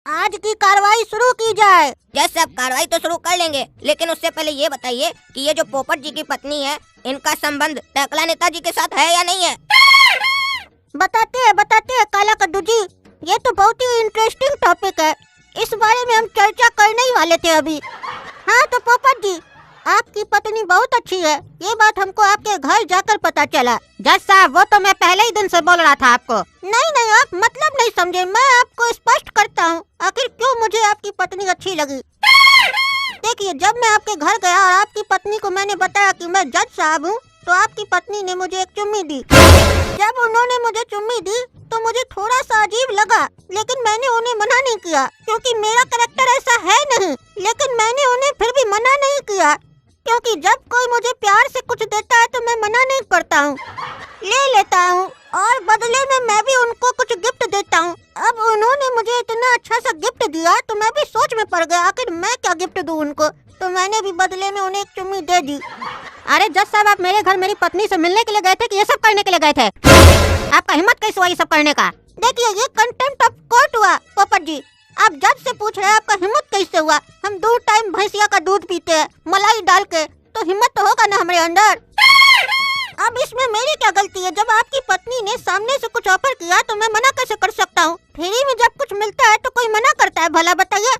आज की कार्रवाई शुरू की जाए। जज साहब कार्रवाई तो शुरू कर लेंगे, लेकिन उससे पहले ये बताइए कि ये जो पोपट जी की पत्नी है, इनका संबंध टकला नेताजी के साथ है या नहीं है? बताते हैं काला कद्दू जी, ये तो बहुत ही इंटरेस्टिंग टॉपिक है, इस बारे में हम चर्चा करने ही वाले थे अभी। हाँ तो पोपट जी, आपकी पत्नी बहुत अच्छी है, ये बात हमको आपके घर जाकर पता चला। जज साहब वो तो मैं पहले ही दिन से बोल रहा था आपको। नहीं आप मतलब नहीं समझे, मैं आपको स्पष्ट करता हूँ आखिर क्यों मुझे आपकी पत्नी अच्छी लगी। देखिए जब मैं आपके घर गया और आपकी पत्नी को मैंने बताया कि मैं जज साहब हूँ, तो आपकी पत्नी ने मुझे एक चुम्मी दी। जब उन्होंने मुझे चुम्मी दी तो मुझे थोड़ा सा अजीब लगा, लेकिन मैंने उन्हें मना नहीं किया क्योंकि मेरा कैरेक्टर ऐसा है नहीं। लेकिन मैंने उन्हें फिर भी मना नहीं किया क्योंकि जब कोई मुझे प्यार से कुछ देता है तो मैं मना नहीं करता हूँ, ले लेता हूँ और बदले में मैं भी उनको कुछ गिफ्ट देता हूँ। अब उन्होंने मुझे इतना अच्छा सा गिफ्ट दिया तो मैं भी सोच में पड़ गया आखिर मैं क्या गिफ्ट दूँ उनको, तो मैंने भी बदले में उन्हें एक चुम्मी दे दी। अरे जज साहब आप मेरे घर मेरी पत्नी से मिलने के लिए गए थे कि ये सब करने के लिए गए थे? आपका हिम्मत कैसे हुआ ये सब करने का? देखिए ये कंटेम्प्ट ऑफ कोर्ट हुआ पोपट जी, आप जज से पूछ रहे हैं आपका हिम्मत कैसे हुआ। हम 2 टाइम भैंसिया का दूध पीते हैं मलाई डाल के, तो हिम्मत तो होगा ना हमारे अंदर। अब इसमें मेरी क्या गलती है? जब आपकी पत्नी ने सामने से कुछ ऑफर किया तो मैं मना कैसे कर सकता हूँ? फ्री में जब कुछ मिलता है तो कोई मना करता है भला बताइए?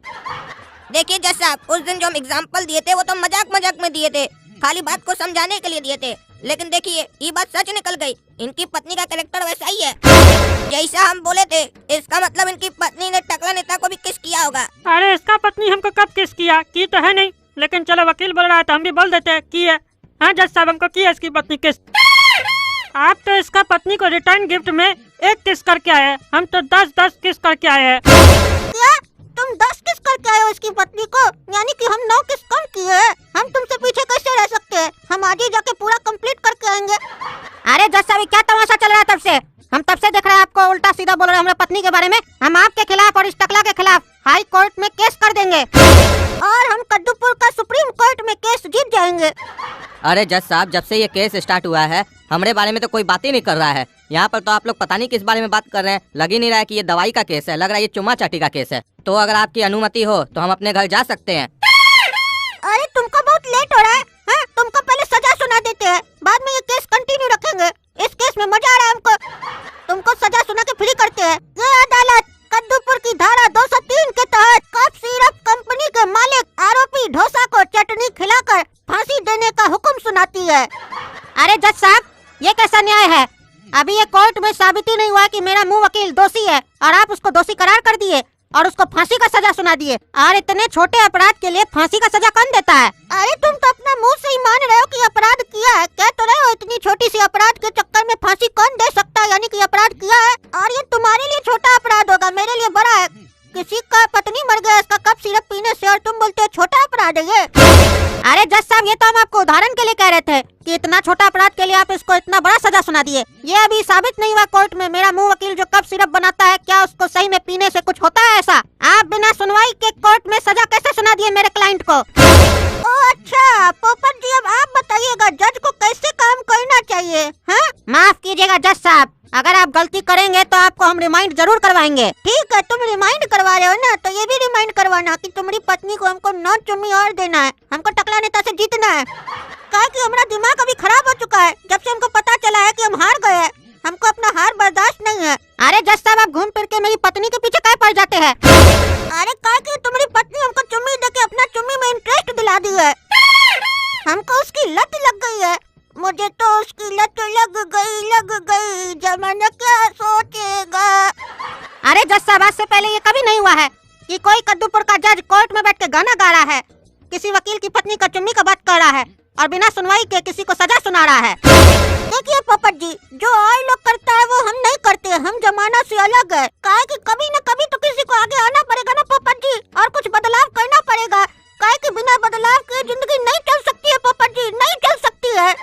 देखिए जज साहब, उस दिन जो हम एग्जाम्पल दिए थे वो तो मजाक में दिए थे, खाली बात को समझाने के लिए दिए थे। लेकिन देखिए ये बात सच निकल गई, इनकी पत्नी का कैरेक्टर वैसा ही है जैसा हम बोले थे। इसका मतलब इनकी पत्नी ने टकला नेता को भी किस किया होगा। अरे इसका पत्नी हमको कब किस किया? की तो है नहीं, लेकिन चलो वकील बोल रहा है तो हम भी बोल देते हैं की है। हाँ जज साहब हमको की है इसकी पत्नी किस। आप तो इसका पत्नी को रिटर्न गिफ्ट में 1 किस करके आए, हम तो 10 किस करके आए हैं। क्या तुम 10 किस करके आए हो इसकी पत्नी को? यानी कि हम 9 किस कम किए हैं। हम तुमसे पीछे कैसे रह सकते हैं? हम आज ही जाके पूरा कंप्लीट करके आएंगे। अरे जज साहब क्या तमाशा चल रहा है तब से? हम तब से देख रहे हैं आपको उल्टा सीधा बोल रहे हैं हमारे पत्नी के बारे में। हम आपके खिलाफ और इस टकला के खिलाफ हाई कोर्ट में केस कर देंगे और हम कद्दूपुर का सुप्रीम कोर्ट में केस जीत जाएंगे। अरे जज साहब जब से ये केस स्टार्ट हुआ है हमारे बारे में तो कोई बात ही नहीं कर रहा है। यहाँ पर तो आप लोग पता नहीं किस बारे में बात कर रहे हैं। लग ही नहीं रहा है कि ये दवाई का केस है, लग रहा है ये चुम्मा चाटी का केस है। तो अगर आपकी अनुमति हो तो हम अपने घर जा सकते हैं। अरे तुमको बहुत लेट हो रहा है, हाँ? तुमको पहले सजा सुना देते हैं, बाद में ये केस कंटिन्यू रखेंगे। इस केस में मजा आ रहा है हमको, तुमको सजा सुना के फ्री करते हैं। ये अदालत कद्दूपुर की धारा 203 के तहत कप सिरप कंपनी के मालिक आरोपी ढोसा को चटनी खिलाकर फांसी देने का हुक्म सुनाती है। अरे जज साहब ये कैसा न्याय है? अभी ये कोर्ट में साबित ही नहीं हुआ कि मेरा मुंह वकील दोषी है और आप उसको दोषी करार कर दिए और उसको फांसी का सजा सुना दिए। और इतने छोटे अपराध के लिए फांसी का सजा कौन देता है? अरे तुम तो अपना मुंह से ही मान रहे हो कि अपराध किया है, कह तो रहे हो इतनी छोटी सी अपराध के चक्कर में फांसी कौन दे सकता है, यानी कि अपराध किया है। और ये तुम्हारे लिए छोटा अपराध होगा, मेरे लिए बड़ा है। किसी का पत्नी मर गया इसका कप सिरप पीने से और तुम बोलते हो छोटा अपराध है ये। अरे जज साहब ये तो हम आपको उदाहरण के लिए कह रहे थे कि इतना छोटा अपराध के लिए आप इसको इतना बड़ा सजा सुना दिए। ये अभी साबित नहीं हुआ कोर्ट में मेरा मुंह वकील जो कप सिरप बनाता है क्या उसको सही में पीने से कुछ होता है ऐसा? आप बिना सुनवाई के कोर्ट में सजा कैसे सुना दिए मेरे क्लाइंट को? ओ अच्छा पोपट जी, अब आप बताइएगा जज को कैसे काम करना चाहिए? हाँ माफ कीजिएगा जज साहब, अगर आप गलती करेंगे तो आपको हम रिमाइंड जरूर करवाएंगे। ठीक है तुम रिमाइंड करवा रहे हो ना, तो ये भी रिमाइंड करवाना कि तुम्हारी पत्नी को हमको 9 चुम्मी और देना है, हमको टकला नेता से जीतना है। कहा कि हमारा दिमाग अभी खराब हो चुका है जब से हमको पता चला है कि हम हार गए हैं, हमको अपना हार बर्दाश्त नहीं है। अरे जज साहब आप घूम फिर के मेरी पत्नी के पीछे क्या पड़ जाते हैं? अरे कहा कि तुम्हारी पत्नी हमको चुम्मी देके अपना चुम्मी में इंटरेस्ट दिला दी है, हमको उसकी लत लग गई है। मुझे तो उसकी लत लग गई, जमाना क्या सोचेगा। अरे जज साहब आज से पहले ये कभी नहीं हुआ है कि कोई कद्दूपुर का जज कोर्ट में बैठ के गाना गा रहा है, किसी वकील की पत्नी का चुम्मी का बात कर रहा है और बिना सुनवाई के किसी को सजा सुना रहा है। देखिए पोपट जी जो और लोग करता है वो हम नहीं करते, हम जमाना से अलग है। काहे कि कभी न कभी तो किसी को आगे आना पड़ेगा ना पोपट जी, और कुछ बदलाव करना पड़ेगा। काहे कि बिना बदलाव के जिंदगी नहीं चल सकती है पोपट जी, नहीं चल सकती है।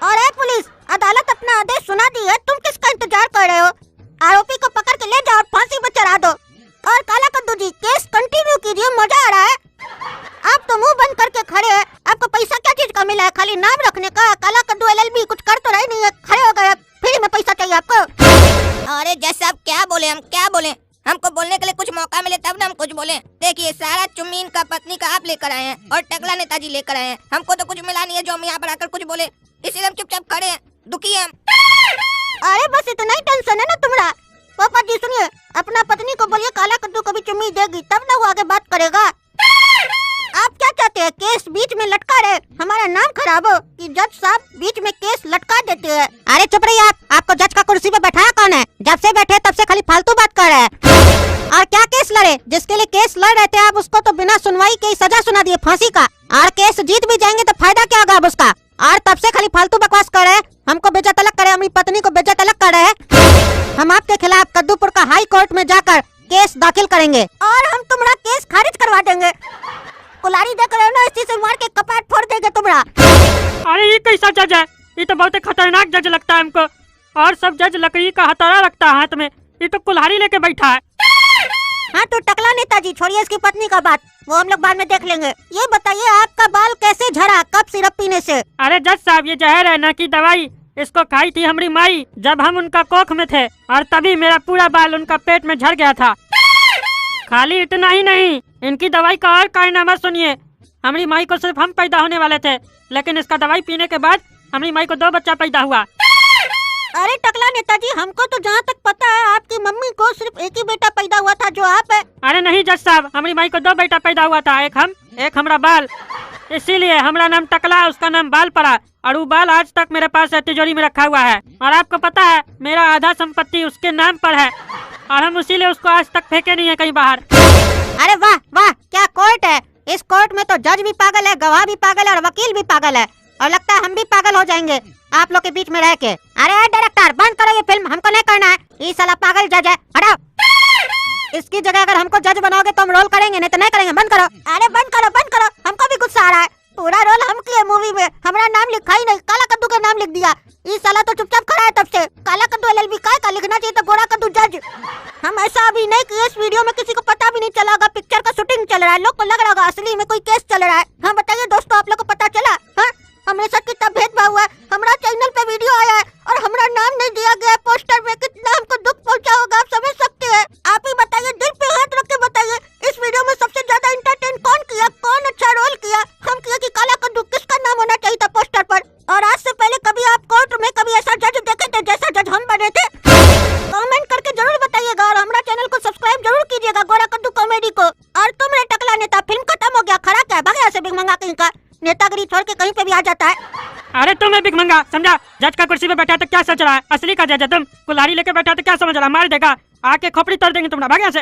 और पुलिस अदालत अपना आदेश सुना दी है, तुम किसका इंतजार कर रहे हो? आरोपी को पकड़ के ले जाओ और फांसी पे चढ़ा दो। और काला कद्दू जी केस कंटिन्यू कीजिए, मजा आ रहा है। आप तो मुंह बंद करके खड़े हैं, आपको पैसा क्या चीज का मिला है? खाली नाम रखने का। काला कद्दू LLB कुछ कर तो रही नहीं है, खड़े हो गए, फ्री में पैसा चाहिए आपको। अरे जज साहब क्या बोले, हम क्या बोले? हमको मिले तब ना हम कुछ बोले। देखिए सारा चुम्मी इनका पत्नी का आप लेकर आए हैं और टकला नेताजी लेकर आए हैं। हमको तो कुछ मिला नहीं है जो हम यहाँ पर आकर कुछ बोले, इसीलिए हम चुपचाप खड़े हैं, दुखी हैं हम। अरे बस इतना ही टेंशन है ना तुम्हारा। पापा जी सुनिए, अपना पत्नी को बोलिए काला कद्दू को भी चुम्मी देगी तब ना वो आगे बात करेगा। आप क्या चाहते हैं, केस बीच में लटका रहे, हमारा नाम खराब हो कि जज साहब बीच में केस लटका देते हैं। अरे चुप रहिए आप, आपको जज का कुर्सी पे बैठाया कौन है? जब से बैठे तब से खाली फालतू बात कर रहे हैं। और क्या केस लड़े? जिसके लिए केस लड़ रहे थे आप उसको तो बिना सुनवाई के ही सजा सुना दिए, फांसी का। और केस जीत भी जाएंगे तो फायदा क्या होगा अब उसका? और तब से खाली फालतू बकवास कर रहे हैं, हमको बेइज्जत अलग करे, अपनी पत्नी को बेइज्जत अलग कर रहे हैं। हम आपके खिलाफ कद्दूपुर का हाई कोर्ट में जाकर केस दाखिल करेंगे और हम तुम्हारा केस खारिज करवा देंगे। कुल्हाड़ी देख रहे हो ना, इसी से मार के कपाट फोड़ देंगे तुम्हारा। अरे ये कैसा जज है? ये तो बहुत ही खतरनाक जज लगता है हमको। और सब जज लकड़ी का हथौड़ा रखता है हाथ में, ये तो कुल्हाड़ी लेके बैठा है। हाँ तो टकला नेताजी छोड़िए इसकी पत्नी का बात, वो हम लोग बाद में देख लेंगे। ये बताइए आपका बाल कैसे झड़ा, कब सिरप पीने से? अरे जज साहब, ये जहर है ना की दवाई, इसको खाई थी हमारी माई जब हम उनका कोख में थे, और तभी मेरा पूरा बाल उनका पेट में झड़ गया था। खाली इतना ही नहीं, इनकी दवाई का और कारनामा सुनिए। हमारी माई को सिर्फ हम पैदा होने वाले थे, लेकिन इसका दवाई पीने के बाद हमारी माई को 2 बच्चा पैदा हुआ। अरे टकला नेताजी, हमको तो जहाँ तक पता है आपकी मम्मी को सिर्फ एक ही बेटा पैदा हुआ था जो आप है। अरे नहीं जज साहब, हमारी माई को 2 बेटा पैदा हुआ था, एक हम एक हमारा बाल। इसीलिए हमारा नाम टकला, उसका नाम बाल पड़ा, और वो बाल आज तक मेरे पास तिजोरी में रखा हुआ है। और आपको पता है मेरा आधा संपत्ति उसके नाम पर है, और हम इसीलिए उसको आज तक फेंके नहीं है कहीं बाहर। अरे वाह वाह, क्या कोर्ट है! इस कोर्ट में तो जज भी पागल है, गवाह भी पागल है और वकील भी पागल है, और लगता है हम भी पागल हो जाएंगे आप लोग के बीच में रह के। अरे डायरेक्टर बंद करो ये फिल्म, हमको नहीं करना है, ये साला पागल जज है, हटाओ। इसकी जगह अगर हमको जज बनाओगे तो हम रोल करेंगे, नहीं तो नहीं करेंगे, बंद करो। अरे बंद करो, हमको भी गुस्सा आ रहा है। पूरा रोल हम किए मूवी में, हमारा नाम लिखा ही नहीं, काला कद्दू का नाम लिख दिया। ये साला तो चुपचाप खड़ा है तब से। काला कद्दू LLB का लिखना चाहिए तो गोरा कद्दू जज। हम ऐसा अभी नहीं किए, इस वीडियो में किसी को पता भी नहीं चला होगा, पिक्चर का शूटिंग चल रहा है, लोग को लग रहा होगा असली में कोई केस चल रहा है। हाँ बताइए दोस्तों, आप लोग को पता चला? हाँ, हमारे साथ कितना भेदभाव हुआ है, हमारा चैनल पे वीडियो आया है और हमारा नाम नहीं दिया गया पोस्टर में, कितना हमको दुख पहुंचा होगा आप समझ सकते हैं। आप ही बताइए, दिल पे हाथ रख के बताइए, इस वीडियो में सबसे ज्यादा एंटरटेन कौन किया, कौन अच्छा रोल किया? हम किया कि काला कद्दू, किसका नाम होना चाहिए था पोस्टर पर? और आज से पहले कभी आप कोर्ट में कभी ऐसा जज देखे थे जैसा जज हम बने थे? कमेंट करके जरूर बताइएगा और हमारा चैनल को सब्सक्राइब जरूर कीजिएगा, गोरा कद्दू कॉमेडी को। और तुम रे टकला नेता, फिल्म खत्म हो गया, खड़ा क्या भाग यहाँ से, बिग मंगा कहीं का नेतागिरी छोड़ के कहीं पे भी आ जाता है। अरे तुम है बिग मंगा, समझा? जज का कुर्सी पे बैठा तो क्या सोच रहा है? असली का जज है तुम, कुल्हाड़ी लेके बैठा तो क्या समझ रहा है? मार देगा, आके खोपड़ी तोड़ देंगे तुम्हारा, भाग यहाँ से।